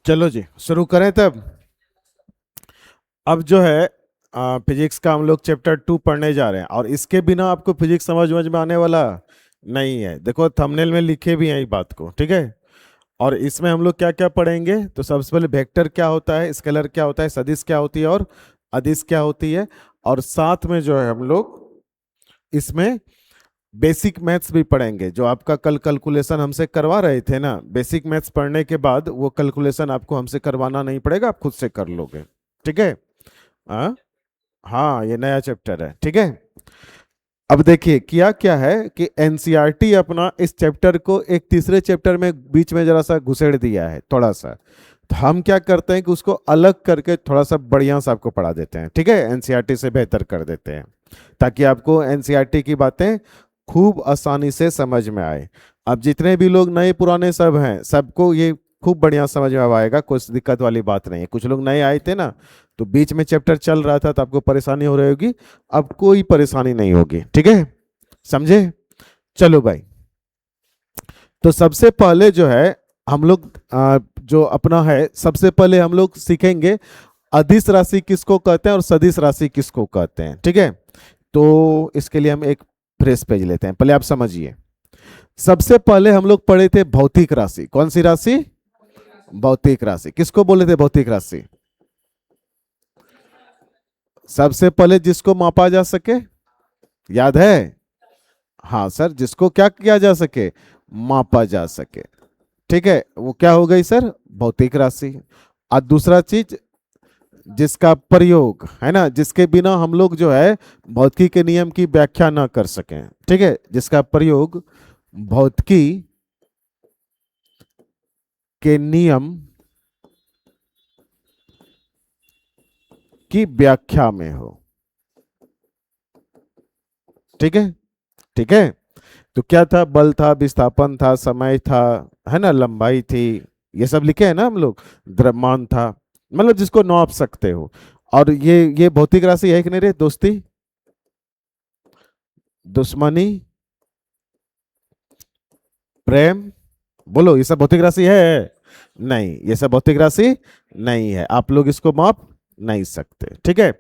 चलो जी शुरू करें तब। अब जो है फिजिक्स का हम लोग चैप्टर 2 पढ़ने जा रहे हैं, और इसके बिना आपको फिजिक्स समझ में आने वाला नहीं है। देखो थंबनेल में लिखे भी हैं ये बात को, ठीक है। और इसमें हम लोग क्या क्या पढ़ेंगे, तो सबसे पहले वेक्टर क्या होता है, स्केलर क्या होता है, सदिश क्या होती है और अदिश क्या होती है। और साथ में जो है हम लोग इसमें बेसिक मैथ्स भी पढ़ेंगे। जो आपका कल कैलकुलेशन हमसे करवा रहे थे ना, बेसिक मैथ्स पढ़ने के बाद वो कैलकुलेशन आपको हमसे करवाना नहीं पड़ेगा, आप खुद से कर लोगे, ठीक है। हाँ, हाँ ये नया चैप्टर है, ठीक है। अब देखिए किया क्या है कि एनसीईआरटी अपना इस चैप्टर को एक तीसरे चैप्टर में बीच में जरा सा घुसेड़ दिया है थोड़ा सा। तो हम क्या करते हैं कि उसको अलग करके थोड़ा सा बढ़िया से आपको पढ़ा देते हैं, ठीक है, एनसीईआरटी से बेहतर कर देते हैं, ताकि आपको एनसीईआरटी की बातें खूब आसानी से समझ में आए। अब जितने भी लोग नए पुराने सब हैं, सबको ये खूब बढ़िया समझ में अब आएगा, कोई दिक्कत वाली बात नहीं है। कुछ लोग नए आए थे ना, तो बीच में चैप्टर चल रहा था तो आपको परेशानी हो रही होगी, अब कोई परेशानी नहीं होगी, ठीक है, समझे। चलो भाई, तो सबसे पहले जो है हम लोग जो अपना है, सबसे पहले हम लोग सीखेंगे अदिश राशि किसको कहते हैं और सदिश राशि किसको कहते हैं, ठीक है। तो इसके लिए हम एक फ्रेश पेज लेते हैं, पहले आप समझिए। सबसे पहले हम लोग पढ़े थे भौतिक राशि। कौन सी राशि? भौतिक राशि। किसको बोले थे भौतिक राशि? सबसे पहले जिसको मापा जा सके, याद है? हाँ सर, जिसको क्या किया जा सके, मापा जा सके, ठीक है, वो क्या हो गई सर? भौतिक राशि। और दूसरा चीज, जिसका प्रयोग है ना, जिसके बिना हम लोग जो है भौतिकी के नियम की व्याख्या ना कर सकें, ठीक है, जिसका प्रयोग भौतिकी के नियम की व्याख्या में हो, ठीक है, ठीक है। तो क्या था? बल था, विस्थापन था, समय था, है ना, लंबाई थी, ये सब लिखे हैं ना हम लोग। द्रव्यमान था, मतलब जिसको नाप सकते हो। और ये भौतिक राशि है कि नहीं रे? दोस्ती, दुश्मनी, प्रेम, बोलो ये सब भौतिक राशि है? नहीं, ये सब भौतिक राशि नहीं है, आप लोग इसको माप नहीं सकते, ठीक है।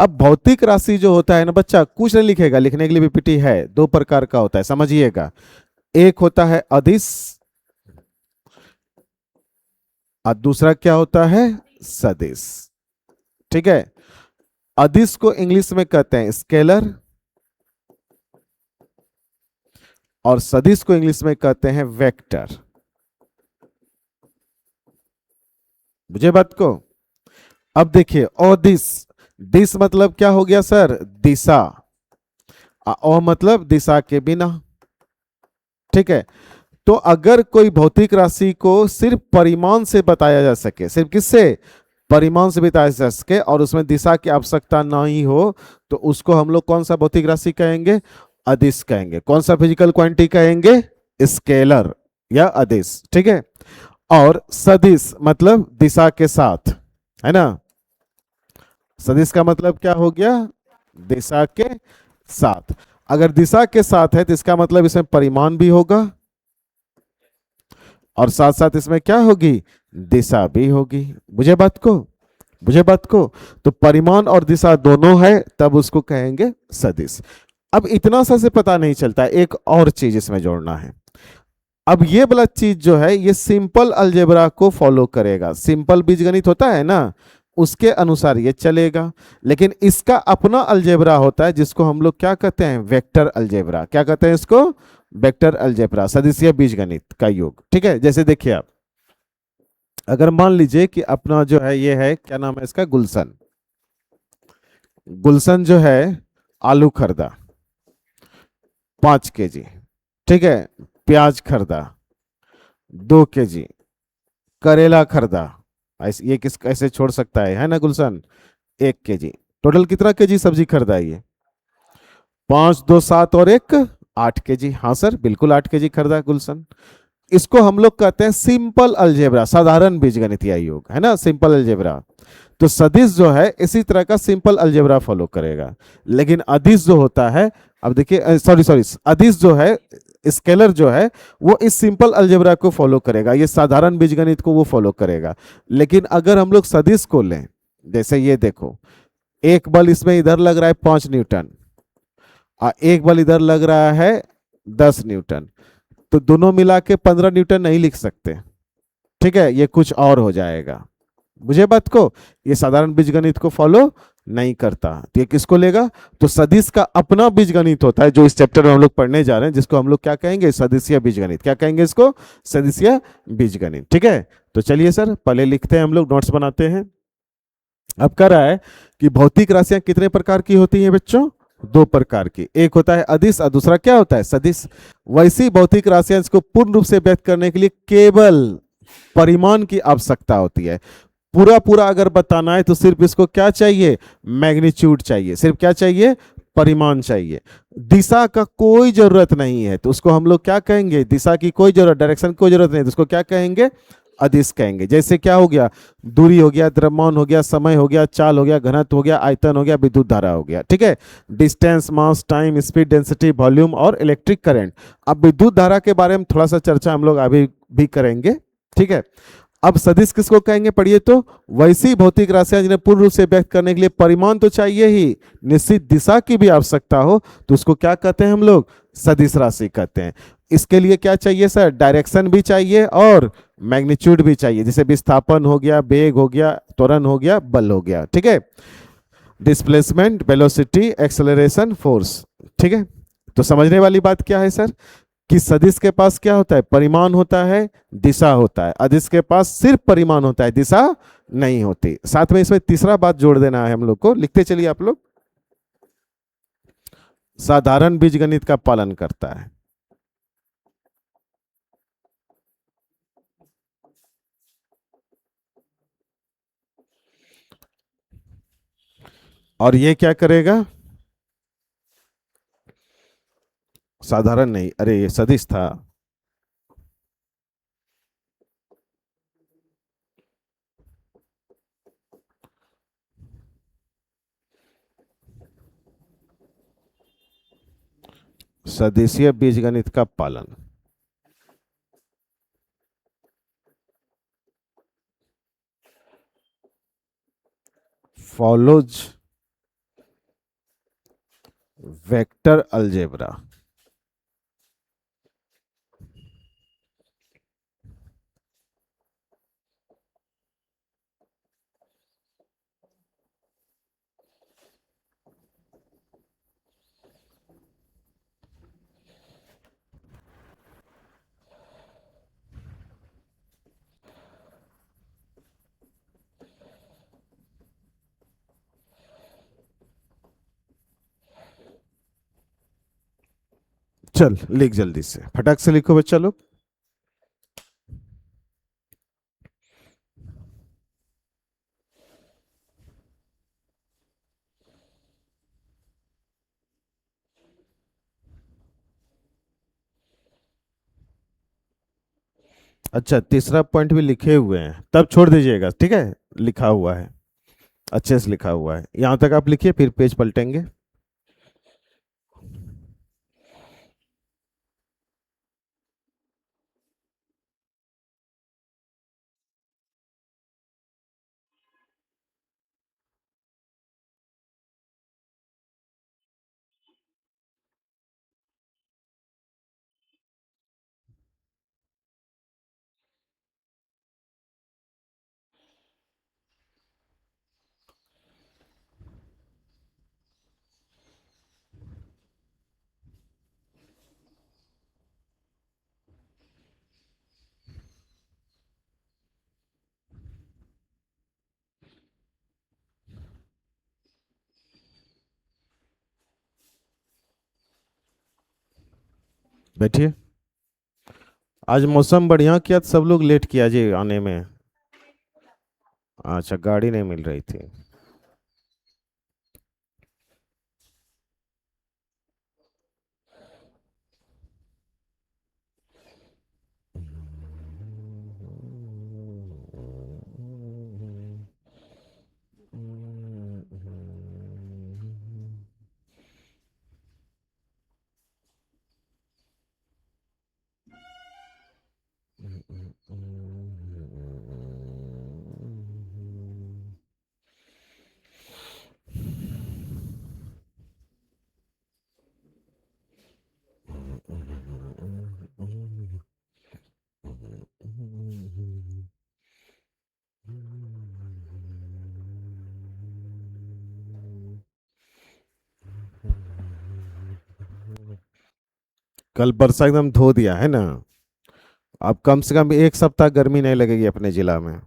अब भौतिक राशि जो होता है ना बच्चा, कुछ नहीं लिखेगा, लिखने के लिए पीपीटी है, दो प्रकार का होता है, समझिएगा। एक होता है अदिश, और दूसरा क्या होता है? सदिश, ठीक है। अदिश को इंग्लिश में कहते हैं स्केलर, और सदिश को इंग्लिश में कहते हैं वेक्टर। मुझे बात को, अब देखिए अदिश, दिश मतलब क्या हो गया सर? दिशा। मतलब दिशा के बिना, ठीक है। तो अगर कोई भौतिक राशि को सिर्फ परिमाण से बताया जा सके, सिर्फ किससे? परिमाण से बताया जा सके, और उसमें दिशा की आवश्यकता नहीं हो, तो उसको हम लोग कौन सा भौतिक राशि कहेंगे? अदिश कहेंगे। कौन सा फिजिकल क्वांटिटी कहेंगे? स्केलर या अदिश, ठीक है। और सदिश मतलब दिशा के साथ, है ना। सदिश का मतलब क्या हो गया? दिशा के साथ। अगर दिशा के साथ है तो इसका मतलब इसमें परिमाण भी होगा, और साथ साथ इसमें क्या होगी? दिशा भी होगी। बुझे बात को? बुझे बात को? तो परिमाण और दिशा दोनों है, तब उसको कहेंगे सदिश। अब इतना सा से पता नहीं चलता, एक और चीज इसमें जोड़ना है। अब ये वाला चीज जो है, ये सिंपल अलजेब्रा को फॉलो करेगा। सिंपल बीजगणित होता है ना, उसके अनुसार ये चलेगा। लेकिन इसका अपना अलजेब्रा होता है, जिसको हम लोग क्या कहते हैं? Vector algebra. क्या कहते हैं इसको? वेक्टर अलजेब्रा, सदिशीय बीजगणित का योग, ठीक है। जैसे देखिए आप, अगर मान लीजिए कि अपना जो है ये है, क्या नाम है इसका? गुलशन। गुलशन जो है आलू खरीदा 5 kg, ठीक है। प्याज खरीदा 2 kg, करेला खरीदा, ये किस कैसे छोड़ सकता है ना गुलशन? 1 kg। टोटल कितना केजी सब्जी खरीदा है ये? 5 2 7 और 1 8 kg। हाँ सर, बिल्कुल 8 kg खरीदा गुलशन। इसको हम लोग कहते हैं सिंपल अलजेब्रा, साधारण बीजगणितीय योग, है ना, सिंपल अलजेब्रा। तो सदिश जो है इसी तरह का सिंपल अलजेब्रा फॉलो करेगा। लेकिन अदिश जो होता है, अब देखिए, सॉरी सॉरी, अदिश जो है स्केलर जो है वो इस सिंपल अलजेब्रा को फॉलो करेगा, ये साधारण बीजगणित को वो फॉलो करेगा। लेकिन अगर हम लोग सदिश को लें, जैसे ये देखो, एक बल इसमें इधर लग रहा है 5 न्यूटन, और एक बल इधर लग रहा है 10 न्यूटन, तो दोनों मिला के 15 न्यूटन नहीं लिख सकते। ठीक है, ये कुछ और हो जाएगा। मुझे बात को, ये साधारण बीजगणित को फॉलो नहीं करता, तो ये किसको लेगा? तो सदिश का अपना बीजगणित होता है, जो इस चैप्टर में हम लोग पढ़ने जा रहे हैं, जिसको हम लोग क्या कहेंगे? सदिशीय बीजगणित। क्या कहेंगे इसको? सदिशीय बीजगणित। ठीक है, तो चलिए सर पहले लिखते हैं, हम लोग नोट्स बनाते हैं। अब कह रहा है कि भौतिक राशियां कितने प्रकार की होती हैं बच्चों? दो प्रकार की, एक होता है अदिश और दूसरा क्या होता है? सदिश। वैसी भौतिक राशियां, इसको पूर्ण रूप से व्यक्त करने के लिए केवल परिमाण की आवश्यकता होती है। पूरा पूरा अगर बताना है तो सिर्फ इसको क्या चाहिए? मैग्नीट्यूड चाहिए। सिर्फ क्या चाहिए? परिमाण चाहिए। दिशा का कोई जरूरत नहीं है, तो उसको हम लोग क्या कहेंगे? दिशा की कोई जरूरत, डायरेक्शन की कोई जरूरत नहीं, तो उसको क्या कहेंगे? अदिश कहेंगे। जैसे क्या हो गया? दूरी हो गया, द्रव्यमान हो गया, समय हो गया, चाल हो गया, घनत्व हो गया, आयतन हो गया, विद्युत धारा हो गया। ठीक है, डिस्टेंस, मास, टाइम, स्पीड, डेंसिटी, वॉल्यूम और इलेक्ट्रिक करंट। अब विद्युत धारा के बारे में थोड़ा सा चर्चा हम लोग अभी भी करेंगे। ठीक है, अब सदिश किसको कहेंगे पढ़िए तो? वैसी भौतिक राशियां जिन्हें पूर्ण रूप से व्यक्त करने के लिए परिमाण तो चाहिए ही, निश्चित दिशा की भी आवश्यकता हो, तो उसको क्या कहते हैं हम लोग? सदिश राशि कहते हैं। इसके लिए क्या चाहिए सर? डायरेक्शन भी चाहिए और मैग्नीट्यूड भी चाहिए, जैसे विस्थापन हो गया, वेग हो गया, त्वरण हो गया, बल हो गया। ठीक है, डिस्प्लेसमेंट, वेलोसिटी, एक्सेलरेशन, फोर्स। ठीक है, तो समझने वाली बात क्या है सर? कि सदिश के पास क्या होता है? परिमाण होता है, दिशा होता है। अदिश के पास सिर्फ परिमाण होता है, दिशा नहीं होती। साथ में इसमें तीसरा बात जोड़ देना है हम लोग को, लिखते चलिए आप लोग। साधारण बीजगणित का पालन करता है। और ये क्या करेगा? साधारण नहीं, अरे ये सदिश था। सदिशीय बीजगणित का पालन। Follows vector algebra. चल लिख जल्दी से, फटाक से लिखो बच्चा लोग। अच्छा, तीसरा पॉइंट भी लिखे हुए हैं, तब छोड़ दीजिएगा। ठीक है, लिखा हुआ है, अच्छे से लिखा हुआ है, यहां तक आप लिखिए, फिर पेज पलटेंगे। बैठिए। आज मौसम बढ़िया किया तो सब लोग लेट किया जी आने में। अच्छा, गाड़ी नहीं मिल रही थी। कल बरसा एकदम धो दिया है ना। अब कम से कम एक सप्ताह गर्मी नहीं लगेगी अपने जिला में।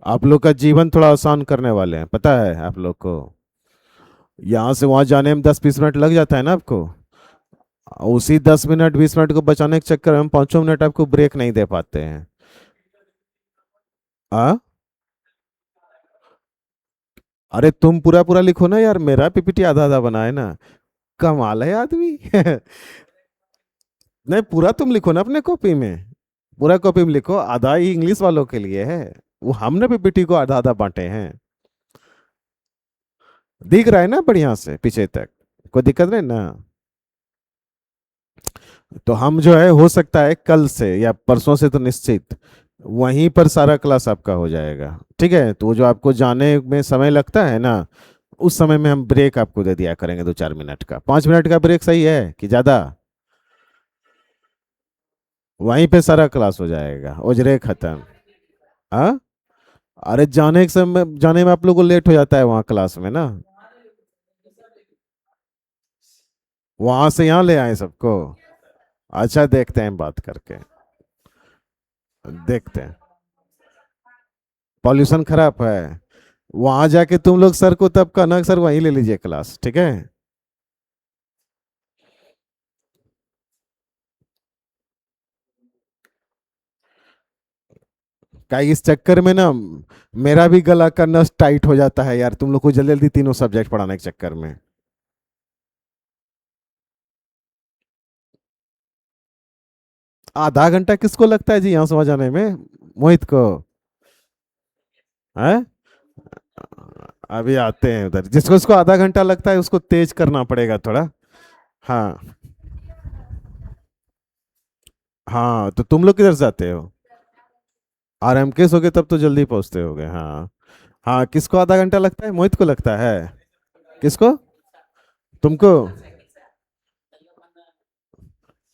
आप लोग का जीवन थोड़ा आसान करने वाले हैं, पता है आप लोग को। यहाँ से वहां जाने में 10-20 मिनट लग जाता है ना आपको। उसी 10 मिनट 20 मिनट को बचाने के चक्कर में हम 5 मिनट आपको ब्रेक नहीं दे पाते हैं। आ अरे तुम पूरा पूरा लिखो ना यार, मेरा पीपीटी आधा आधा बना है ना। कमाल है आदमी। नहीं, पूरा तुम लिखो ना अपने कॉपी में। पूरा कॉपी में लिखो, आधा ही इंग्लिश वालों के लिए है। वो हमने पीपीटी को आधा आधा बांटे हैं। दिख रहा है ना बढ़िया से पीछे तक, कोई दिक्कत नहीं ना। तो हम जो है, हो सकता है कल से या परसों से तो निश्चित वहीं पर सारा क्लास आपका हो जाएगा। ठीक है, तो वो जो आपको जाने में समय लगता है ना, उस समय में हम ब्रेक आपको दे दिया करेंगे 2-4 मिनट का। 5 मिनट का ब्रेक सही है कि ज्यादा? वहीं पे सारा क्लास हो जाएगा, उजरे खत्म। हाँ। अरे जाने के समय, जाने में आप लोगों को लेट हो जाता है वहाँ क्लास में ना। वहां से यहाँ ले आए सबको। अच्छा, देखते हैं बात करके। देखते हैं। पॉल्यूशन खराब है। वहां जाके तुम लोग सर को तब कहना कि सर वहीं ले लीजिए क्लास, ठीक है। का इस चक्कर में ना मेरा भी गला का नस टाइट हो जाता है यार, तुम लोग को जल्दी जल्दी तीनों सब्जेक्ट पढ़ाने के चक्कर में। आधा घंटा किसको लगता है जी यहाँ समझ आने में? मोहित को है। अभी आते हैं उधर, जिसको उसको आधा घंटा लगता है उसको तेज करना पड़ेगा थोड़ा। हाँ। हाँ, तो तुम लोग किधर से आते हो? आरएमकेस हो गए तब तो जल्दी पहुंचते होगे, हाँ। हाँ, किसको आधा घंटा लगता है? मोहित को लगता है। किसको? तुमको?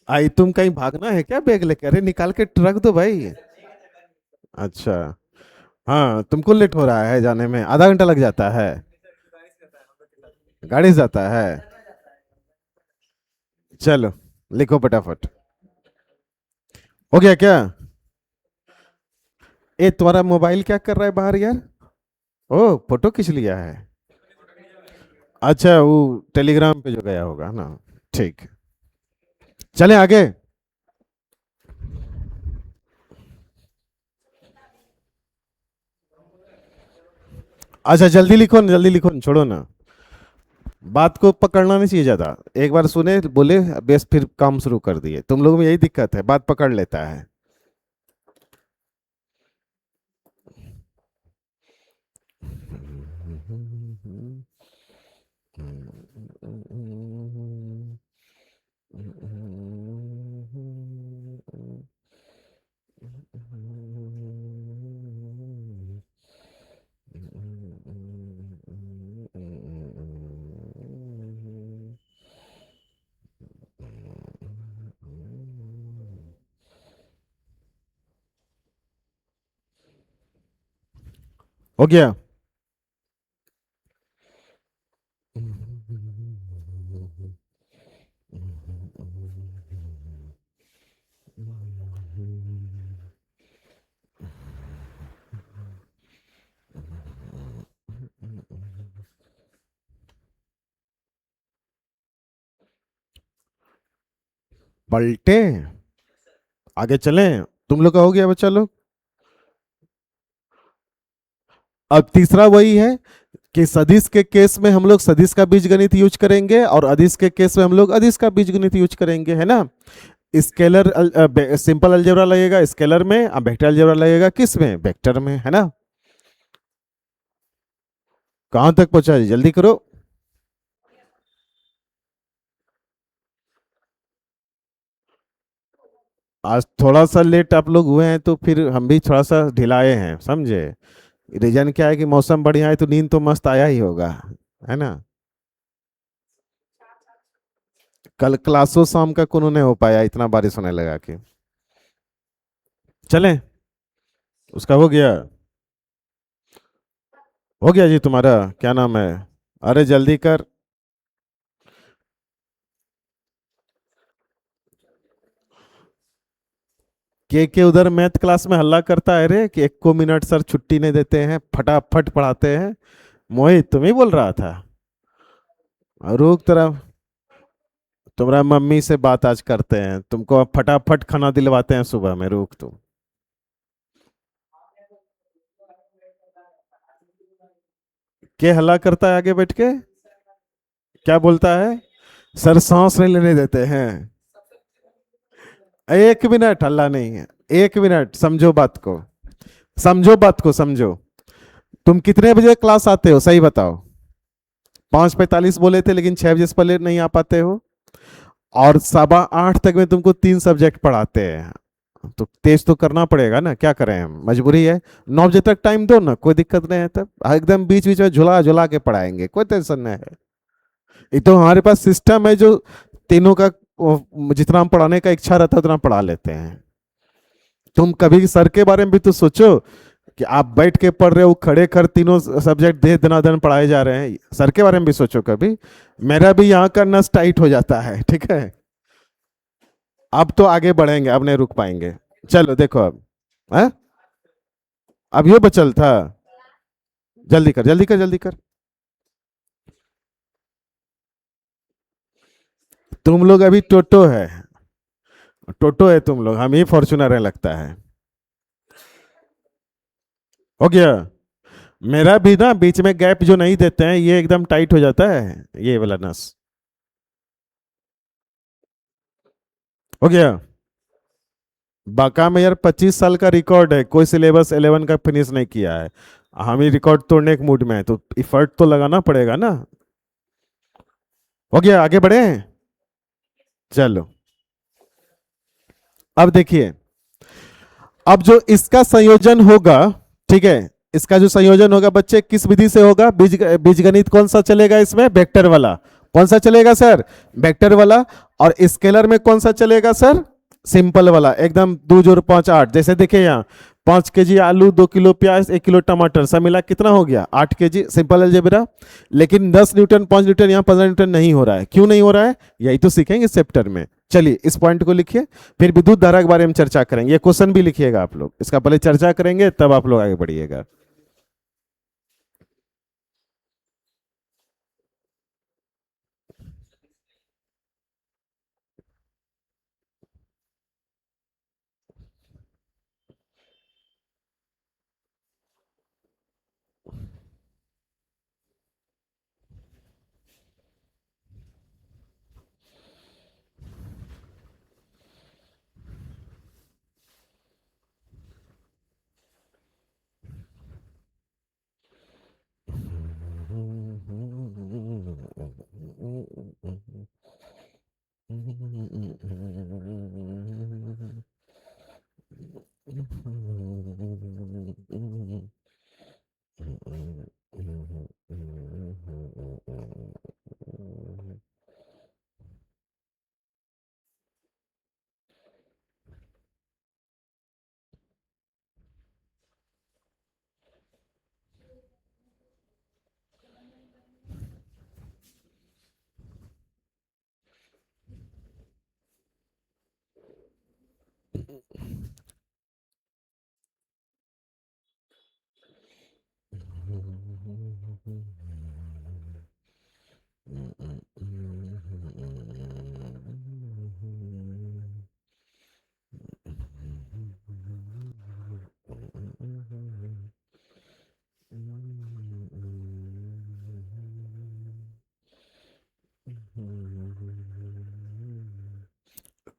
आई, तुम कहीं भागना है क्या बैग लेकर? अरे निकाल के रख दो भाई। अच्छा। हाँ, तुमको लेट हो रहा है जाने में, आधा घंटा लग जाता है। गाड़ी से जाता है। चलो, लिखो फटाफट। हो गया क्या? ए, तुम्हारा मोबाइल क्या कर रहा है बाहर यार? ओ, फोटो खींच लिया है। अच्छा, वो टेलीग्राम पे जो गया होगा ना। ठीक। चले आगे। अच्छा, जल्दी लिखो ना, जल्दी लिखो ना, छोड़ो ना। बात को पकड़ना नहीं चाहिए ज्यादा। एक बार सुने बोले बेस, फिर काम शुरू कर दिए। तुम लोगों में यही दिक्कत है, बात पकड़ लेता है। हो गया। पलटे। आगे चलें। तुम लोग का हो गया बच्चा लोग। अब तीसरा वही है कि सदिश के केस में हम लोग सदिश का बीजगणित यूज करेंगे, और अदिश के केस में हम लोग अदिश का बीजगणित यूज करेंगे, है ना। स्केलर सिंपल अलजेब्रा लगेगा स्केलर में, अब वेक्टर अलजेब्रा लगेगा किस में? वेक्टर में, है ना। कहां तक पहुंचा जी, जल्दी करो। आज थोड़ा सा लेट आप लोग हुए हैं तो फिर हम भी थोड़ा सा ढिलाए हैं, समझे। रीजन क्या है कि मौसम बढ़िया है तो नींद तो मस्त आया ही होगा, है ना। कल क्लासों शाम का कोनो नहीं हो पाया, इतना बारिश होने लगा कि चलें। उसका हो गया जी तुम्हारा, क्या नाम है। अरे जल्दी कर। के उधर मैथ क्लास में हल्ला करता है रे कि 1 मिनट सर छुट्टी नहीं देते हैं, फटाफट पढ़ाते हैं। मोहित तुम ही बोल रहा था। रुक तेरा, तुम्हारा मम्मी से बात आज करते हैं, तुमको फटाफट खाना दिलवाते हैं सुबह में, रुक तुम। के हल्ला करता है आगे बैठ के, क्या बोलता है। सर सांस नहीं लेने देते हैं। 1 मिनट हल्ला नहीं है। 1 मिनट, समझो बात को, समझो बात को समझो। तुम कितने बजे क्लास आते हो सही बताओ। 5:45 बोले थे लेकिन 6 बजे से पहले नहीं आ पाते हो। और 7:15 तक में तुमको 3 सब्जेक्ट पढ़ाते हैं, तो तेज तो करना पड़ेगा ना, क्या करें हम, मजबूरी है। 9 बजे तक टाइम दो ना, कोई दिक्कत नहीं है, तब एकदम बीच बीच में झुला झुला के पढ़ाएंगे, कोई टेंशन नहीं है। एक तो हमारे पास सिस्टम है जो तीनों का जितना हम पढ़ाने का इच्छा रहता है उतना पढ़ा लेते हैं। तुम कभी सर के बारे में भी तो सोचो कि आप बैठ के पढ़ रहे हो, खड़े कर तीनों सब्जेक्ट दे दनादन पढ़ाए जा रहे हैं, सर के बारे में भी सोचो कभी। मेरा भी यहाँ का नस टाइट हो जाता है, ठीक है। अब तो आगे बढ़ेंगे, अब नहीं रुक पाएंगे। चलो देखो अब, है अब ये बचल था। जल्दी कर जल्दी कर जल्दी कर। तुम लोग अभी टोटो है, टोटो है तुम लोग, हम ही फॉर्चुनर है लगता है। हो गया। मेरा भी ना बीच में गैप जो नहीं देते हैं ये एकदम टाइट हो जाता है, ये वाला नस। हो गया। बाका में यार 25 साल का रिकॉर्ड है, कोई सिलेबस 11 का फिनिश नहीं किया है। हम ही रिकॉर्ड तोड़ने के मूड में है, तो इफर्ट तो लगाना पड़ेगा ना। हो गया, आगे बढ़े। चलो अब देखिए, अब जो इसका संयोजन होगा, ठीक है, इसका जो संयोजन होगा बच्चे किस विधि से होगा, बीजगणित कौन सा चलेगा इसमें, वेक्टर वाला। कौन सा चलेगा सर, वेक्टर वाला। और स्केलर में कौन सा चलेगा सर, सिंपल वाला, एकदम 2 जोड़ 5 8। जैसे देखिए यहाँ 5 केजी आलू, 2 किलो प्याज, 1 किलो टमाटर, सब मिला कितना हो गया, 8 केजी, सिंपल अलजेब्रा। लेकिन 10 न्यूटन 5 न्यूटन यहाँ 15 न्यूटन नहीं हो रहा है, क्यों नहीं हो रहा है, यही तो सीखेंगे इस चैप्टर में। चलिए इस पॉइंट को लिखिए, फिर विद्युत धारा के बारे में चर्चा करेंगे, ये क्वेश्चन भी लिखिएगा आप लोग, इसका पहले चर्चा करेंगे तब आप लोग आगे बढ़िएगा।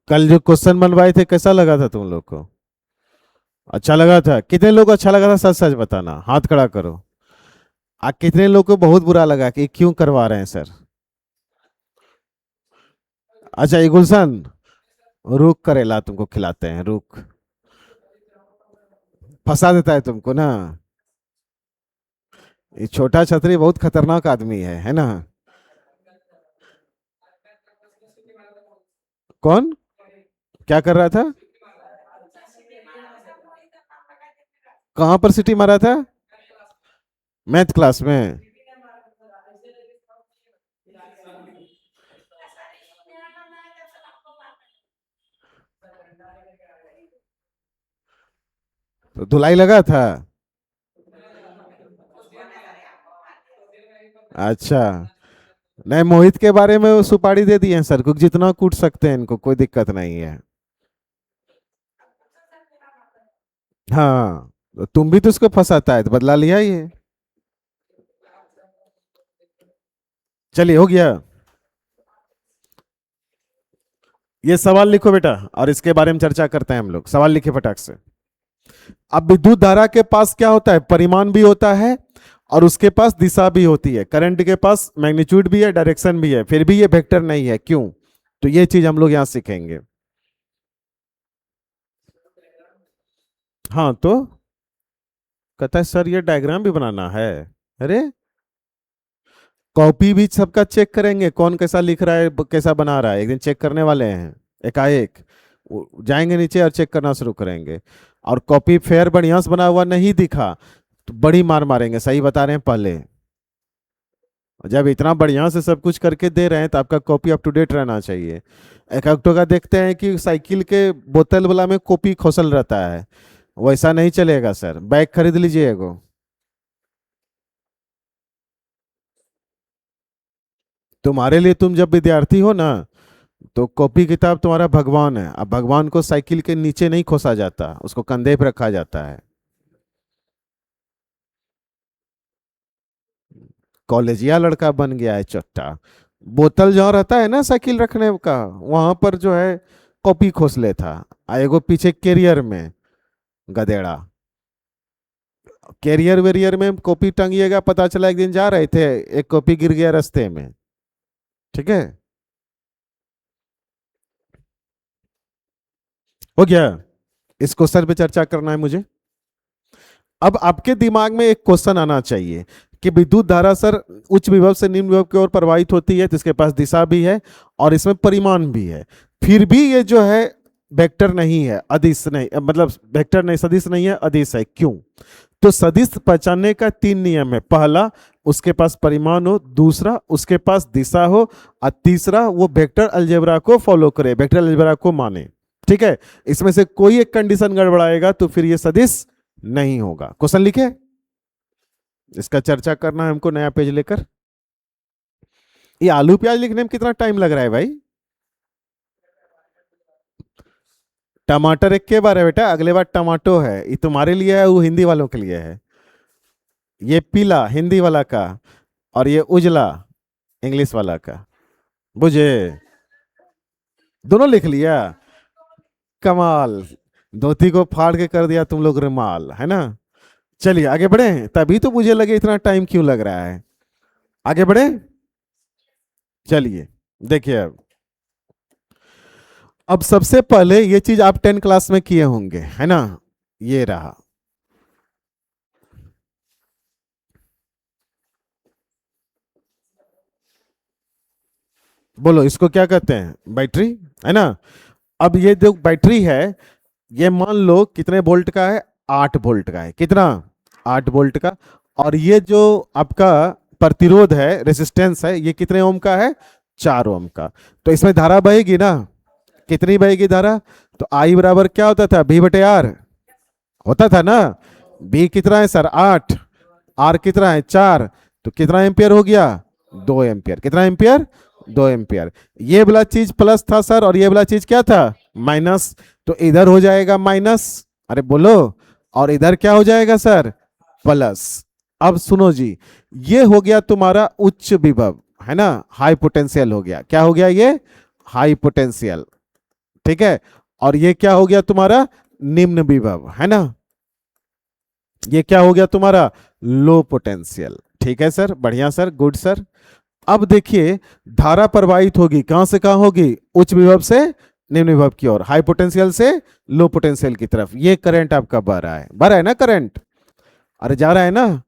कल जो क्वेश्चन बनवाए थे कैसा लगा था तुम लोग को, अच्छा लगा था, कितने लोग को अच्छा लगा था, सच सच बताना, हाथ खड़ा करो। कितने लोग को बहुत बुरा लगा कि क्यों करवा रहे हैं सर। अच्छा ये गुलशन, रूख करेला तुमको खिलाते हैं, रूख। फंसा देता है तुमको ना। ये छोटा छतरी बहुत खतरनाक आदमी है ना। कौन? क्या कर रहा था? कहाँ पर सिटी मारा था? मैथ क्लास में? तो धुलाई लगा था? अच्छा। नहीं, मोहित के बारे में वो सुपारी दे दी है सर को, जितना कूट सकते हैं इनको, कोई दिक्कत नहीं है। हाँ, तो तुम भी तो उसको फंसाता है, तो बदला लिया ये। चलिए, हो गया। ये सवाल लिखो बेटा, और इसके बारे में चर्चा करते हैं हम लोग। सवाल लिखे फटाक से। अब विद्युत धारा के पास क्या होता है? परिमाण भी होता है और उसके पास दिशा भी होती है। करंट के पास मैग्नीट्यूड भी है, डायरेक्शन भी है, फिर भी ये वेक्टर नहीं है, क्यों? तो ये चीज हम लोग यहां सीखेंगे। हाँ, तो कहता है सर ये डायग्राम भी बनाना है। अरे, कॉपी भी सबका चेक करेंगे, कौन कैसा लिख रहा है, कैसा बना रहा है, एक दिन चेक करने वाले हैं। एकाएक जाएंगे नीचे और चेक करना शुरू करेंगे। और कॉपी फेयर बढ़िया से बना हुआ नहीं दिखा तो बड़ी मार मारेंगे, सही बता रहे हैं पहले। जब इतना बढ़िया से सब कुछ करके दे रहे हैं तो आपका कॉपी अप टू डेट रहना चाहिए। एक तो का देखते हैं कि साइकिल के बोतल वाला में कॉपी खोसल रहता है, वैसा नहीं चलेगा सर, बैग खरीद लीजिए एगो। तुम्हारे लिए, तुम जब विद्यार्थी हो ना, तो कॉपी किताब तुम्हारा भगवान है। अब भगवान को साइकिल के नीचे नहीं खोसा जाता, उसको कंधे पे रखा जाता है। कॉलेजिया लड़का बन गया है चट्टा। बोतल जहाँ रहता है ना साइकिल रखने का, वहां पर जो है कॉपी खोस ले था। एगो पीछे कैरियर में गधेड़ा। कैरियर वेरियर में कॉपी टंगिएगा, पता चला एक दिन जा रहे थे, एक कॉपी गिर गया रास्ते में। ठीक है, हो गया। इस क्वेश्चन पे चर्चा करना है मुझे। अब आपके दिमाग में एक क्वेश्चन आना चाहिए कि विद्युत धारा सर उच्च विभव से निम्न विभव की ओर प्रवाहित होती है, जिसके पास दिशा भी है और इसमें परिमाण भी है, फिर भी ये जो है वेक्टर नहीं है, अदिश नहीं, मतलब वेक्टर नहीं, सदिश नहीं है, अदिश है, क्यों? तो सदिश पहचानने का तीन नियम है। पहला, उसके पास परिमाण हो। दूसरा, उसके पास दिशा हो। और तीसरा, वो वेक्टर अलजेब्रा को फॉलो करे, वेक्टर अलजेब्रा को माने। ठीक है, इसमें से कोई एक कंडीशन गड़बड़ाएगा तो फिर ये सदिश नहीं होगा। क्वेश्चन लिखे, इसका चर्चा करना है हमको, नया पेज लेकर। ये आलू प्याज लिखने में कितना टाइम लग रहा है भाई? टमाटर एक के बार है बेटा, अगले बार टमाटो है। ये तुम्हारे लिए है, वो हिंदी वालों के लिए है। ये पीला हिंदी वाला का, और ये उजला इंग्लिश वाला का। बुझे? दोनों लिख लिया। कमाल, धोती को फाड़ के कर दिया तुम लोग रुमाल, है ना। चलिए आगे बढ़े, तभी तो मुझे लगे इतना टाइम क्यों लग रहा है। आगे बढ़े, चलिए। देखिए, अब सबसे पहले ये चीज आप 10 क्लास में किए होंगे, है ना। ये रहा। बोलो, इसको क्या कहते हैं? बैटरी, है ना। अब ये जो बैटरी है, ये मान लो कितने वोल्ट का है? 8 वोल्ट का है। कितना? 8 वोल्ट का। और ये जो आपका प्रतिरोध है, रेसिस्टेंस है, ये कितने ओम का है? 4 ओम का। तो इसमें धारा बहेगी ना। कितनी बहेगी धारा? तो आई बराबर क्या होता था? बी बटे आर होता था ना। बी कितना है सर? 8। आर कितना है? 4। तो कितना एम्पियर हो गया? 2 एम्पियर। कितना एम्पियर? 2 एम्पियर। ये वाला चीज प्लस था सर, और ये वाला चीज क्या था? माइनस। तो इधर हो जाएगा माइनस। अरे बोलो। और इधर क्या हो जाएगा सर? प्लस। अब सुनो जी, ये हो गया तुम्हारा उच्च विभव, है ना, हाई पोटेंशियल हो गया। क्या हो गया ये? High potential. ठीक है। और ये क्या हो गया तुम्हारा? निम्न विभव, है ना। ये क्या हो गया तुम्हारा? Low potential. ठीक है सर, बढ़िया सर, गुड सर। अब देखिए, धारा प्रवाहित होगी कहां से कहां होगी? उच्च विभव से निम्न विभव की ओर, हाई पोटेंशियल से लो पोटेंशियल की तरफ ये करंट आपका बह रहा है ना करंट, अरे जा रहा है ना,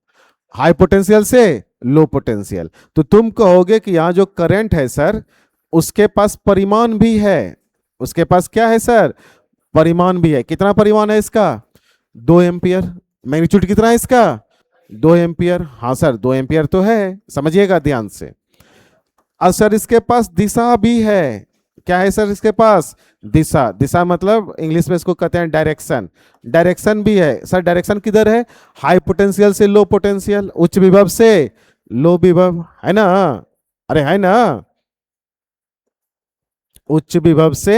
हाई पोटेंशियल से लो पोटेंशियल। तो तुम कहोगे कि यहां जो करंट है सर उसके पास परिमाण भी है, उसके पास क्या है सर, परिमाण भी है। कितना परिमाण है इसका, 2 एम्पियर। मैग्नीट्यूड कितना है इसका, 2 एम्पियर। हाँ सर 2 एम्पियर तो है, समझिएगा ध्यान से। और सर इसके पास दिशा भी है, क्या है सर इसके पास, दिशा। दिशा मतलब इंग्लिश में इसको कहते हैं डायरेक्शन, डायरेक्शन भी है सर। डायरेक्शन किधर है, हाई पोटेंशियल से लो पोटेंशियल, उच्च विभव से लो विभव, है ना, अरे है ना, उच्च विभव से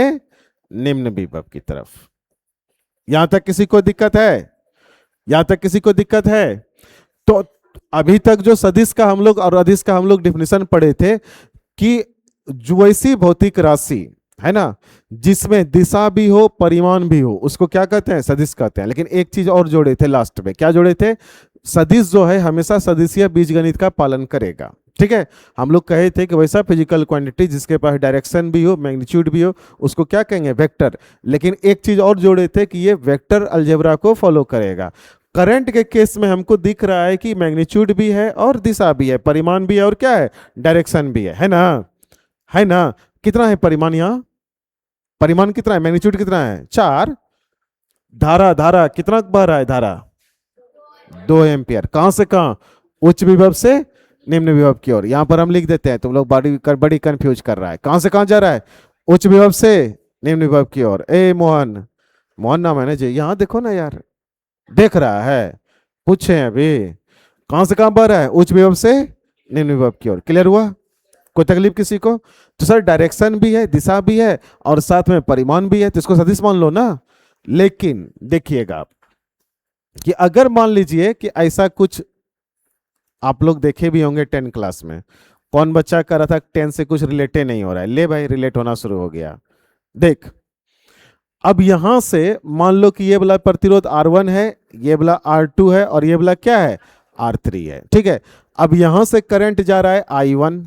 निम्न विभव की तरफ। यहां तक किसी को दिक्कत है, यहां तक किसी को दिक्कत है। तो अभी तक जो सदिश का हम लोग और अदिश का हम लोग डिफिनेशन पढ़े थे कि जो ऐसी भौतिक राशि है ना जिसमें दिशा भी हो परिमाण भी हो उसको क्या कहते हैं, सदिश कहते हैं। लेकिन एक चीज और जोड़े थे लास्ट में, क्या जोड़े थे, सदिश जो है हमेशा सदिशीय बीजगणित का पालन करेगा। ठीक है, हम लोग कहे थे कि वैसा फिजिकल क्वांटिटी जिसके पास डायरेक्शन भी हो मैग्नीट्यूड भी हो उसको क्या कहेंगे, वेक्टर। लेकिन एक चीज और जोड़े थे कि ये वेक्टर अलजेब्रा को फॉलो करेगा। करंट के केस में हमको दिख रहा है कि मैग्नीट्यूड भी है और दिशा भी है, परिमाण भी है और क्या है, डायरेक्शन भी है ना, है ना। कितना है परिमाण, यहाँ परिमाण कितना है, मैग्नीट्यूड कितना है 4। धारा, धारा कितना बह रहा है, धारा 2 एम्पियर। कहां से कहां, उच्च विभव से निम्न विभव की ओर। यहां पर हम लिख देते हैं, तुम लोग बड़ी कंफ्यूज कर रहा है, कहां से कहां जा रहा है, उच्च विभव से निम्न विभव की ओर। ए मोहन, मोहन नाम है ना जी, यहां देखो ना यार, देख रहा है, पूछे अभी कहां से कहां बह रहा है, उच्च विभव से निम्न विभव की ओर। क्लियर हुआ, कोई तकलीफ किसी को। तो सर डायरेक्शन भी है दिशा भी है और साथ में परिमाण भी है, तो इसको सदिश मान लो ना। लेकिन देखिएगा आप कि अगर मान लीजिए कि ऐसा कुछ आप लोग देखे भी होंगे 10 क्लास में, कौन बच्चा कर रहा था 10 से कुछ रिलेटे नहीं हो रहा है, ले भाई रिलेट होना शुरू हो गया। देख अब यहां से मान लो कि ये वाला प्रतिरोध R1 है, ये वाला R2 है और ये वाला क्या है, R3 है। ठीक है, अब यहां से करंट जा रहा है I1,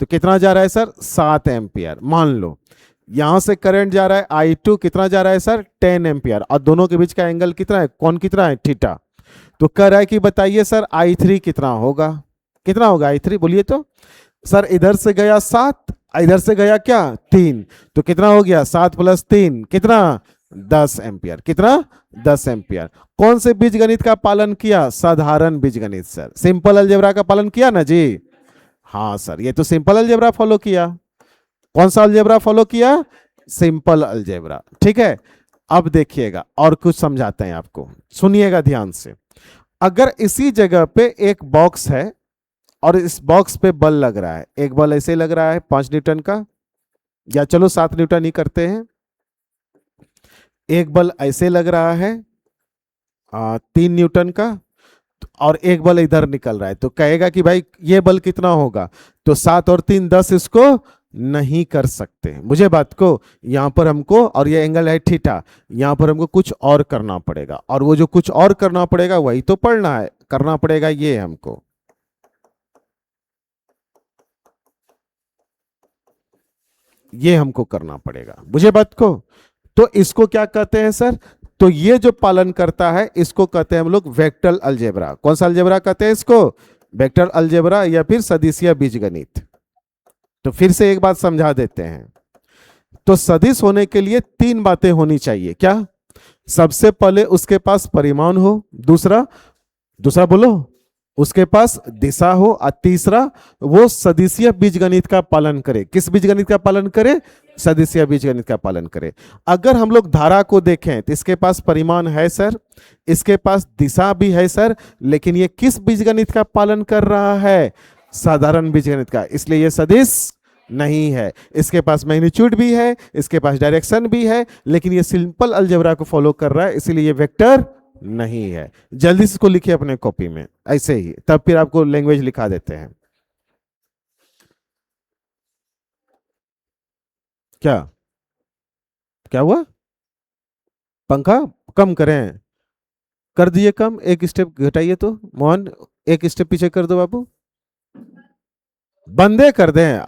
तो कितना जा रहा है सर, 7 एम्पियर। मान लो यहां से करंट जा रहा है I2, कितना जा रहा है सर, 10 एम्पियर। और दोनों के बीच का एंगल कितना है, कौन कितना है, थीटा। तो कह रहा है कि बताइए सर I3 कितना होगा, कितना होगा I3 बोलिए तो। सर इधर से गया 7, इधर से गया क्या 3, तो कितना हो गया 7 + 3 कितना, 10 एम्पियर। कितना, 10 एम्पियर। कौन से बीजगणित का पालन किया, साधारण बीजगणित सर, सिंपल अलजेब्रा का पालन किया ना जी। हाँ सर ये तो सिंपल अलजेब्रा फॉलो किया। कौन सा अलजेब्रा फॉलो किया, सिंपल अलजेब्रा। ठीक है, अब देखिएगा और कुछ समझाते हैं आपको, सुनिएगा ध्यान से। अगर इसी जगह पे एक बॉक्स है और इस बॉक्स पे बल लग रहा है, एक बल ऐसे लग रहा है 5 न्यूटन का, या चलो 7 न्यूटन ही करते हैं। एक बल ऐसे लग रहा है 3 न्यूटन का, और एक बल इधर निकल रहा है, तो कहेगा कि भाई ये बल कितना होगा, तो 7 और 3 10, इसको नहीं कर सकते। मुझे बात को यहां पर हमको, और ये एंगल है थीटा, यहां पर हमको कुछ और करना पड़ेगा, और वो जो कुछ और करना पड़ेगा वही तो पढ़ना है, करना पड़ेगा ये हमको, ये हमको करना पड़ेगा, मुझे बात को। तो इसको क्या कहते हैं सर, तो ये जो पालन करता है इसको कहते हैं हम लोग वेक्टर अलजेब्रा। कौन सा अलजेब्रा कहते हैं इसको, वेक्टर अलजेब्रा या फिर सदिशीय बीजगणित। तो फिर से एक बात समझा देते हैं, तो सदिश होने के लिए 3 बातें होनी चाहिए। क्या, सबसे पहले उसके पास परिमाण हो, दूसरा, दूसरा बोलो, उसके पास दिशा हो, और तीसरा वो सदिशीय बीजगणित का पालन करे। किस बीजगणित का पालन करे, सदिशीय बीजगणित का पालन करे। अगर हम लोग धारा को देखें तो इसके पास परिमाण है सर, इसके पास दिशा भी है सर, लेकिन ये किस बीजगणित का पालन कर रहा है, साधारण बीजगणित का, इसलिए ये सदिश नहीं है। इसके पास मैग्नीट्यूड भी है, इसके पास डायरेक्शन भी है, लेकिन ये सिंपल अलजेब्रा को फॉलो कर रहा है, इसलिए ये वेक्टर नहीं है। जल्दी से इसको लिखिए अपने कॉपी में ऐसे ही, तब फिर आपको लैंग्वेज लिखा देते हैं। क्या, क्या हुआ, पंखा कम करें, कर दिए कम, एक स्टेप घटाइए तो मोहन, एक स्टेप पीछे कर दो बाबू, बंदे कर दें,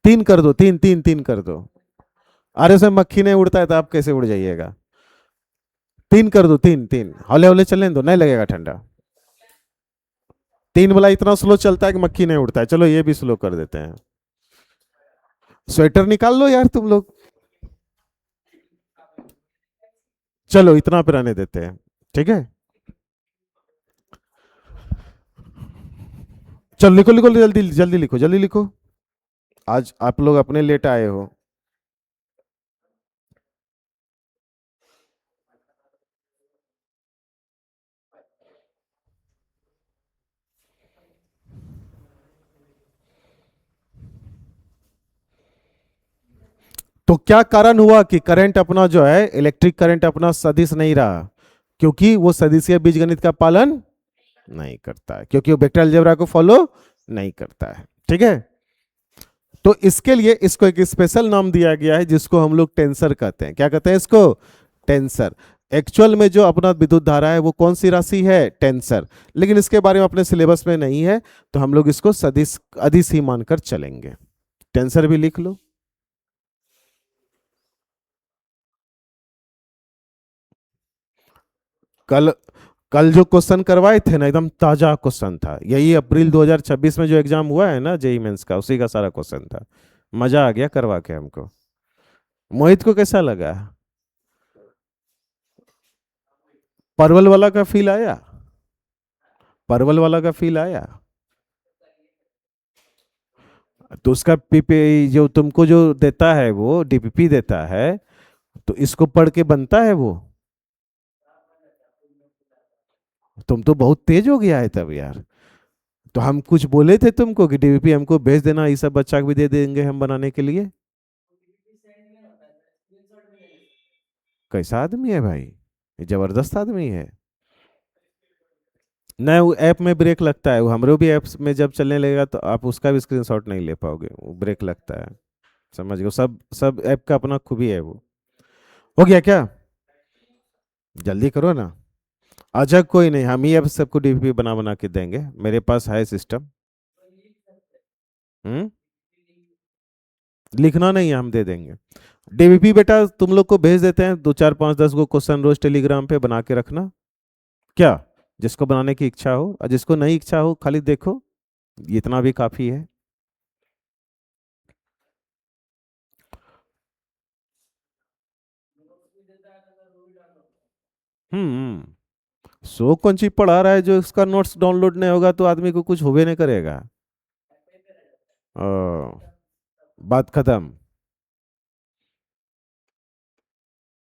3 कर दो, 3 3 3 कर दो, अरे उसमें मक्खी नहीं उड़ता है तो आप कैसे उड़ जाइएगा? 3 कर दो, 3 3, हौले हौले चलने दो, नहीं लगेगा ठंडा। 3 वाला इतना स्लो चलता है कि मक्खी नहीं उड़ता है, चलो ये भी स्लो कर देते हैं। स्वेटर निकाल लो यार तुम लोग। चलो इतना पे रहने देते हैं, ठीक है। चल लिखो लिखो, जल्दी जल्दी लिखो, जल्दी लिखो। आज आप लोग अपने लेट आए हो। तो क्या कारण हुआ कि करंट अपना जो है, इलेक्ट्रिक करंट अपना सदिश नहीं रहा? क्योंकि वो सदिशीय बीजगणित का पालन नहीं करता है, क्योंकि वो वेक्टर अलजेब्रा को फॉलो नहीं करता है, ठीक है। तो इसके लिए इसको एक स्पेशल नाम दिया गया है जिसको हम लोग टेंसर कहते हैं। क्या कहते हैं इसको? टेंसर। एक्चुअल में जो अपना विद्युत धारा है वो कौन सी राशि है? टेंसर। लेकिन इसके बारे में अपने सिलेबस में नहीं है, तो हम लोग इसको सदिश अदिश ही मानकर चलेंगे। टेंसर भी लिख लो। कल कल जो क्वेश्चन करवाए थे ना, एकदम ताजा क्वेश्चन था, यही अप्रैल 2026 में जो एग्जाम हुआ है ना जेई मेंस का, उसी का सारा क्वेश्चन था। मजा आ गया करवा के हमको। मोहित को कैसा लगा? परवल वाला का फील आया? परवल वाला का फील आया? तो उसका पीपी जो तुमको जो देता है वो डीपीपी देता है, तो इसको पढ़ के बनता है वो? तुम तो बहुत तेज हो गया है तब यार। तो हम कुछ बोले थे तुमको कि डीपीपी हमको भेज देना, ये सब बच्चा को भी दे देंगे हम बनाने के लिए। कैसा आदमी है भाई, ये जबरदस्त आदमी है। नहीं, वो ऐप में ब्रेक लगता है, वो हमरो भी ऐप्स में जब चलने लगेगा तो आप उसका भी स्क्रीनशॉट नहीं ले पाओगे, वो ब्रेक लगता है। समझ गए? सब सब ऐप का अपना खूबी है वो। हो गया क्या? जल्दी करो ना। अच्छा कोई नहीं, हम ही अब सबको डीपीपी बना बना के देंगे, मेरे पास है सिस्टम। हम्म। लिखना नहीं है, हम दे देंगे। डीबीपी बेटा तुम लोग को भेज देते हैं, 2 4 5 10 को क्वेश्चन रोज टेलीग्राम पे बना के रखना। क्या? जिसको बनाने की इच्छा हो, और जिसको नहीं इच्छा हो खाली देखो, इतना भी काफी है। सो कौन चीज पढ़ा रहा है जो इसका नोट्स डाउनलोड नहीं होगा तो आदमी को कुछ होबे नहीं करेगा। ओ, बात खत्म।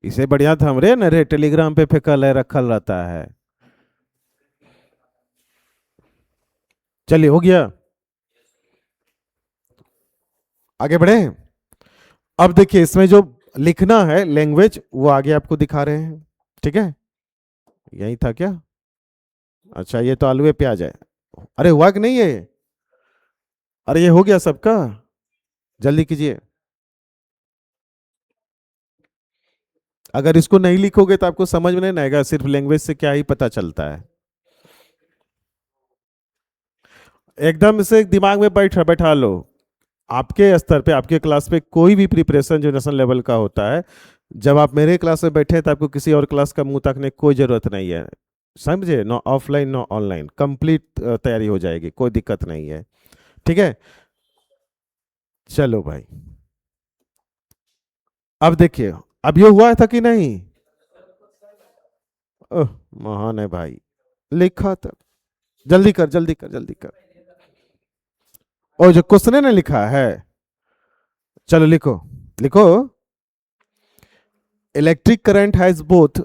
इसे बढ़िया था हमरे न रे, टेलीग्राम पे फेंकल है, रखल रहता है। चलिए हो गया, आगे बढ़े। अब देखिए इसमें जो लिखना है लैंग्वेज वो आगे आपको दिखा रहे हैं, ठीक है। यही था क्या? अच्छा ये तो आलू है प्याज है। अरे हुआ कि नहीं है? अरे ये हो गया सबका, जल्दी कीजिए। अगर इसको नहीं लिखोगे तो आपको समझ में नहीं आएगा, सिर्फ लैंग्वेज से क्या ही पता चलता है। एकदम से दिमाग में बैठ बैठा लो। आपके स्तर पे, आपके क्लास पे कोई भी प्रिपरेशन जो नेशनल लेवल का होता है, जब आप मेरे क्लास में बैठे तो आपको किसी और क्लास का मुंह ताकने की कोई जरूरत नहीं है। समझे? No offline no online, complete तैयारी हो जाएगी, कोई दिक्कत नहीं है, ठीक है। चलो भाई, अब देखिए, अब ये हुआ था कि नहीं? ओह, महान है भाई, लिखा था। जल्दी कर जल्दी कर जल्दी कर। और जो क्वेश्चन ने लिखा है, चलो लिखो, लिखो। Electric current has both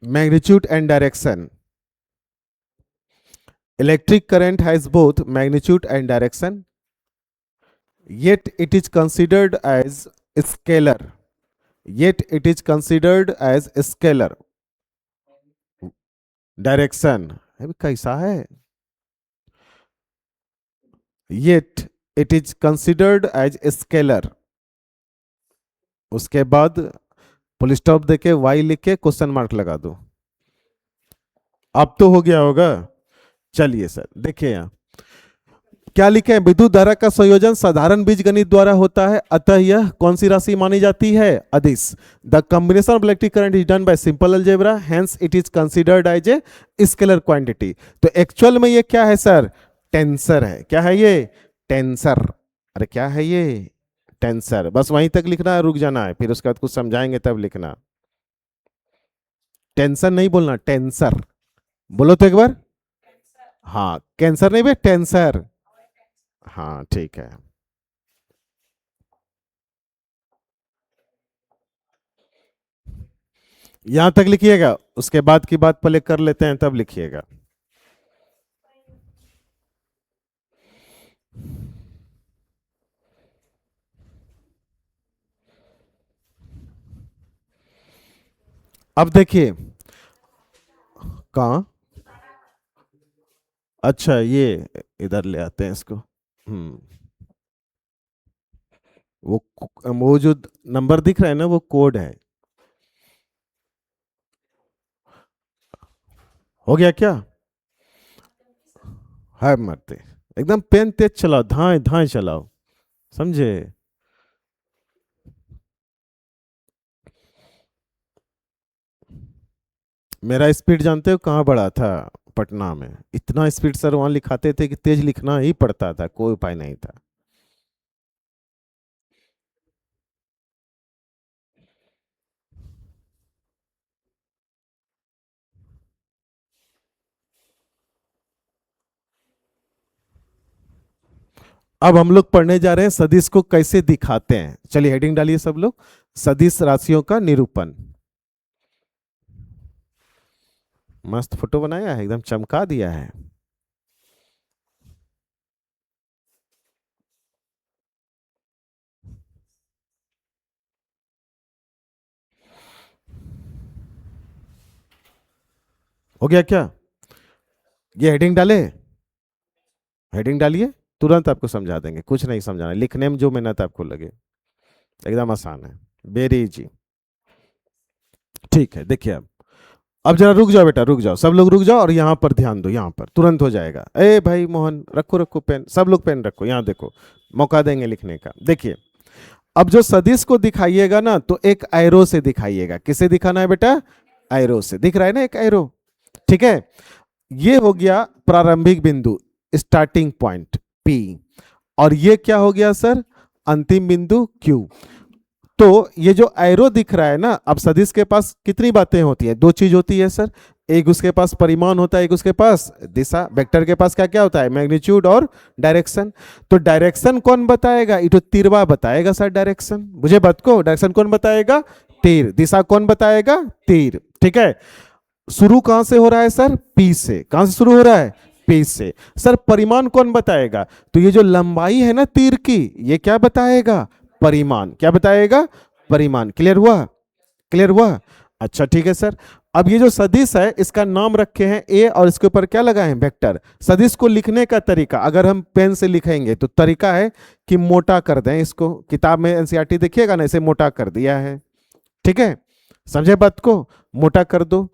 magnitude and direction. Electric current has both magnitude and direction, yet it is considered as scalar. Yet it is considered as scalar. Direction अभी कैसा है? Yet it is considered as scalar. उसके बाद full stop देके y लिख के question mark लगा दो। अब तो हो गया होगा। चलिए सर देखिए यहाँ, क्या लिखे हैं, विद्युत धारा का संयोजन साधारण बीजगणित द्वारा होता है, अतः यह कौन सी राशि मानी जाती है, अदिश। The combination of electric current is done by simple algebra, hence it is considered as a scalar quantity. तो एक्चुअल में ये क्या है सर, टेंसर है। क्या है ये, टेंसर। अरे क्या है ये, टेंसर। बस वहीं तक लिखना है, रुक जाना है, फिर उसके बाद कुछ समझाएंगे तब लिखना। टेंसर नहीं बोलना, टेंसर बोलो तो एक बार। हाँ, कैंसर नहीं बे, टेंसर। हाँ ठीक है। यहां तक लिखिएगा, उसके बाद की बात पहले कर लेते हैं तब लिखिएगा। अब देखिए, कहा, अच्छा ये इधर ले आते हैं इसको। हम्म, वो जो नंबर दिख रहा है ना, वो कोड है। हो गया क्या, है मरते, एकदम पेन तेज चलाओ, धाए धाए चलाओ, समझे। मेरा स्पीड जानते हो कहाँ बढ़ा था, पटना में। इतना स्पीड सर वहां लिखाते थे कि तेज लिखना ही पड़ता था, कोई उपाय नहीं था। अब हम लोग पढ़ने जा रहे हैं सदिश को कैसे दिखाते हैं। चलिए हेडिंग डालिए सब लोग, सदिश राशियों का निरूपण। मस्त फोटो बनाया है, एकदम चमका दिया है। हो गया क्या, ये हेडिंग डाले, हेडिंग डालिए, तुरंत आपको समझा देंगे, कुछ नहीं समझाना, लिखने में जो मेहनत आपको लगे, एकदम आसान है, वेरी इजी। ठीक है, देखिए अब जरा रुक जाओ बेटा, रुक जाओ, सब लोग रुक जाओ और यहाँ पर ध्यान दो, यहाँ पर तुरंत हो जाएगा। ए भाई मोहन, रखो रखो पेन, सब लोग पेन रखो, यहाँ देखो, मौका देंगे लिखने का। देखिए, अब जो सदिश को दिखाइएगा ना, तो एक एरो से दिखाइएगा। किसे दिखाना है बेटा, एरो से। दिख रहा है ना एक एरो, ठीक है। ये हो गया प्रारंभिक बिंदु, स्टार्टिंग पॉइंट पी, और ये क्या हो गया सर, अंतिम बिंदु क्यू। तो ये जो एरो दिख रहा है ना, अब सदिश के पास कितनी बातें होती है, दो चीज होती है सर, एक उसके पास परिमाण होता है, एक उसके पास दिशा। वेक्टर के पास क्या क्या होता है, मैग्नीट्यूड और डायरेक्शन। तो डायरेक्शन कौन बताएगा, ये तो तिरवा बताएगा सर डायरेक्शन, मुझे बात को, डायरेक्शन कौन बताएगा, तीर। दिशा कौन बताएगा, तीर, ठीक है। शुरू कहां से हो रहा है सर, पी से। कहां से शुरू हो रहा है, पी से। सर परिमाण कौन बताएगा, तो ये जो लंबाई है ना तीर की, ये क्या बताएगा, परिमाण। क्या बताएगा, परिमाण। क्लियर हुआ, क्लियर हुआ। अच्छा ठीक है सर। अब ये जो सदिश है, इसका नाम रखे हैं ए, और इसके ऊपर क्या लगाए हैं, वेक्टर। सदिश को लिखने का तरीका, अगर हम पेन से लिखेंगे तो तरीका है कि मोटा कर दें इसको। किताब में एनसीईआरटी देखिएगा ना, इसे मोटा कर दिया है, ठीक है, समझे बात को, मोटा कर दो।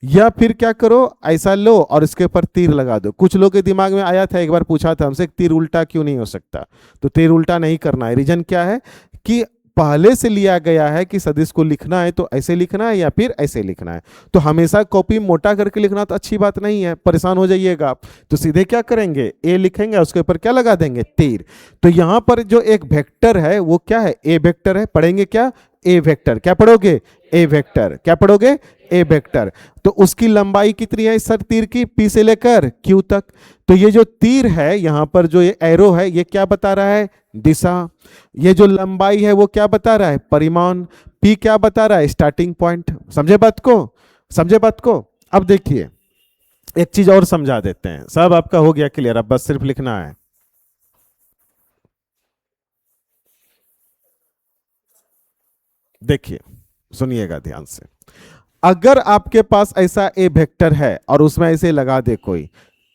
या फिर क्या करो, ऐसा लो और इसके ऊपर तीर लगा दो। कुछ लोग के दिमाग में आया था, एक बार पूछा था हमसे, तीर उल्टा क्यों नहीं हो सकता, तो तीर उल्टा नहीं करना है। रीजन क्या है कि पहले से लिया गया है कि सदिश को लिखना है तो ऐसे लिखना है या फिर ऐसे लिखना है। तो हमेशा कॉपी मोटा करके लिखना तो अच्छी बात नहीं है, परेशान हो जाइएगा आप। तो सीधे क्या करेंगे, ए लिखेंगे, उसके ऊपर क्या लगा देंगे, तीर। तो यहां पर जो एक वेक्टर है वो क्या है, ए वेक्टर है। पढ़ेंगे क्या, ए वेक्टर। क्या पढ़ोगे, ए वेक्टर। क्या पढ़ोगे, ए वेक्टर। तो उसकी लंबाई कितनी है सर तीर की, पी से लेकर क्यू तक। तो ये जो तीर है यहां पर, जो ये एरो है, ये क्या बता रहा है, दिशा। ये जो लंबाई है वो क्या बता रहा है, परिमाण। पी क्या बता रहा है, स्टार्टिंग पॉइंट। समझे बात को, समझे बात को। अब देखिए एक चीज और समझा देते हैं, सब आपका हो गया क्लियर, अब बस सिर्फ लिखना है। देखिए सुनिएगा ध्यान से, अगर आपके पास ऐसा ए वेक्टर है और उसमें ऐसे लगा दे कोई,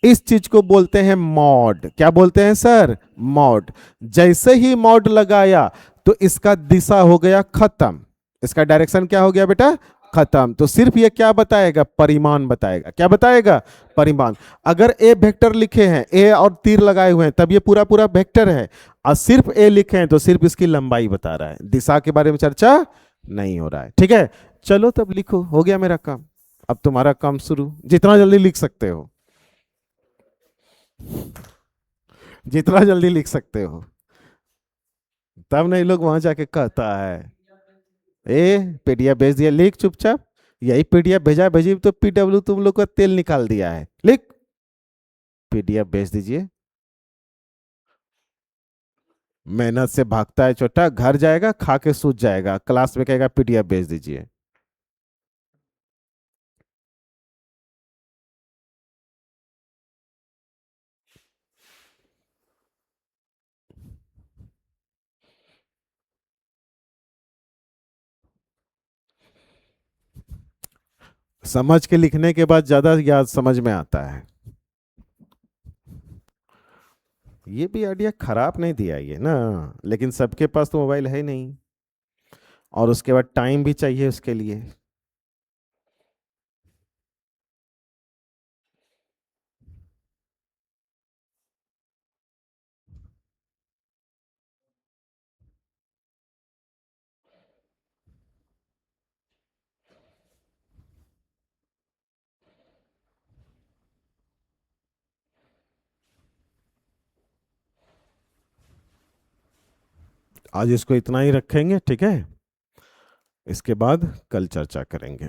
इस चीज को बोलते हैं मॉड। क्या बोलते हैं सर, मॉड। जैसे ही मॉड लगाया तो इसका दिशा हो गया खत्म, इसका डायरेक्शन क्या हो गया बेटा, खत्म। तो सिर्फ ये क्या बताएगा, परिमाण बताएगा। क्या बताएगा, परिमाण। अगर ए वेक्टर लिखे हैं, ए और तीर लगाए हुए हैं, तब ये पूरा पूरा वेक्टर है। और सिर्फ ए लिखे हैं तो सिर्फ इसकी लंबाई बता रहा है, दिशा के बारे में चर्चा नहीं हो रहा है। ठीक है, चलो तब लिखो, हो गया मेरा काम। अब तुम्हारा काम शुरू, जितना जल्दी लिख सकते हो, जितना जल्दी लिख सकते हो। तब नहीं लोग वहां जाके कहता है ए पीडीएफ भेज दिया, लिख चुपचाप। यही पीडीएफ भेजा, भेजी तो पीडब्ल्यू तुम लोग का तेल निकाल दिया है, लिख। पीडीएफ भेज दीजिए। मेहनत से भागता है छोटा, घर जाएगा खा के सूझ जाएगा, क्लास में कहेगा पीडीएफ भेज दीजिए। समझ के लिखने के बाद ज्यादा याद समझ में आता है। ये भी आइडिया खराब नहीं दिया ये ना, लेकिन सबके पास तो मोबाइल है नहीं, और उसके बाद टाइम भी चाहिए उसके लिए। आज इसको इतना ही रखेंगे, ठीक है। इसके बाद कल चर्चा करेंगे।